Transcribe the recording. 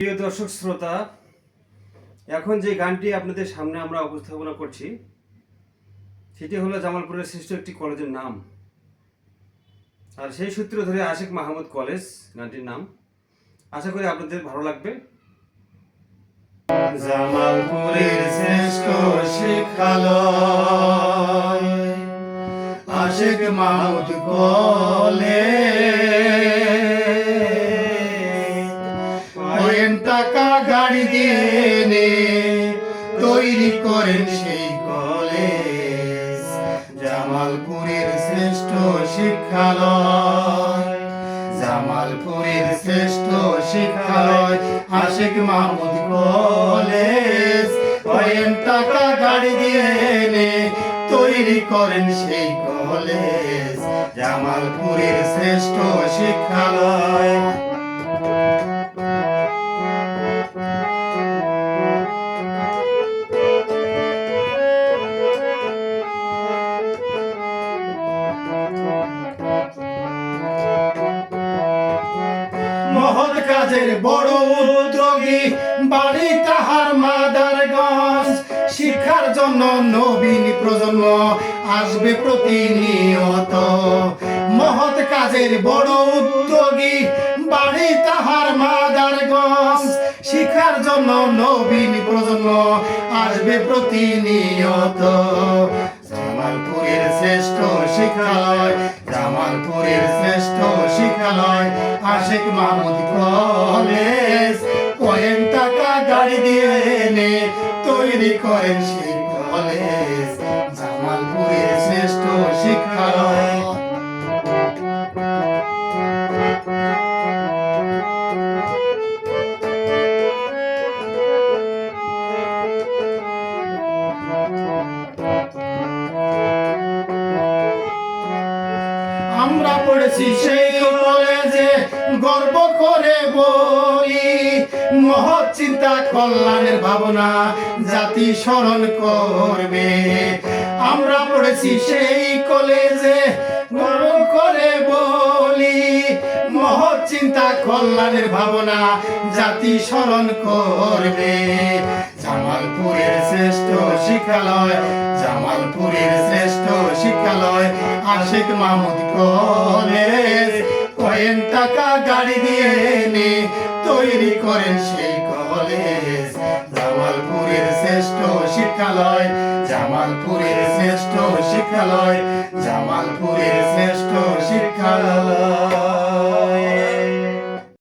প্রিয় দর্শক শ্রোতা, এখন যে গানটি আপনাদের সামনে আমরা উপস্থাপনা করছি সেটি হলো জামালপুরের শ্রেষ্ঠ একটি কলেজের নাম, আর সেই সূত্র ধরে আশিক মাহমুদ কলেজ গানটির নাম। আশা করি আপনাদের ভালো লাগবে। জামালপুরের শ্রেষ্ঠ শিক্ষালয় আশিক মাহমুদ কলেজ, টাকা গাড়ি দিয়ে তৈরি করেন সেই কলেজ। জামালপুরের শ্রেষ্ঠ শিক্ষালয়, জামালপুরের শ্রেষ্ঠ শিক্ষালয় আশিক মাহমুদ কলেজ। টাকা গাড়ি দিয়ে তৈরি করেন সেই কলেজ। জামালপুরের শ্রেষ্ঠ শিক্ষালয়। মহৎ কাজের বড় উদ্যোগী, বাড়ি তাহার মাদারগঞ্জ। শিক্ষার জন্য নবীন প্রজন্ম আসবে প্রতিনিয়ত। মহৎ কাজের বড় উদ্যোগী, বাড়ি তাহার মাদারগঞ্জ। শিক্ষার জন্য নবীন প্রজন্ম আসবে প্রতিনিয়ত। জামালপুরের শ্রেষ্ঠ শিক্ষালয়, জামালপুরের শ্রেষ্ঠ শিক্ষালয় আশিক মাহমুদ কলেজ। টাকা গাড়ি দিয়ে তৈরি করেন সেই কলেজ। জামালপুরের শ্রেষ্ঠ শিক্ষালয়। আমরা পড়েছি সেই কলেজে, গর্ব করে বলি। মহৎ চিন্তা কল্যাণের ভাবনা জাতি স্মরণ করবে। আমরা পড়েছি সেই কলেজে, গর্ব করে বলি। মহৎ চিন্তা কল্যাণের ভাবনা জাতি স্মরণ করবে। জামালপুরের শ্রেষ্ঠ শিক্ষালয়, জামালপুরের শ্রেষ্ঠ শিক্ষালয় আশিক মাহমুদ কলেজ। টাকা গাড়ি দিয়ে তৈরি করেন সেই কলেজ। জামালপুরের শ্রেষ্ঠ শিক্ষালয়, জামালপুরের শ্রেষ্ঠ শিক্ষালয়, জামালপুরের শ্রেষ্ঠ শিক্ষালয়।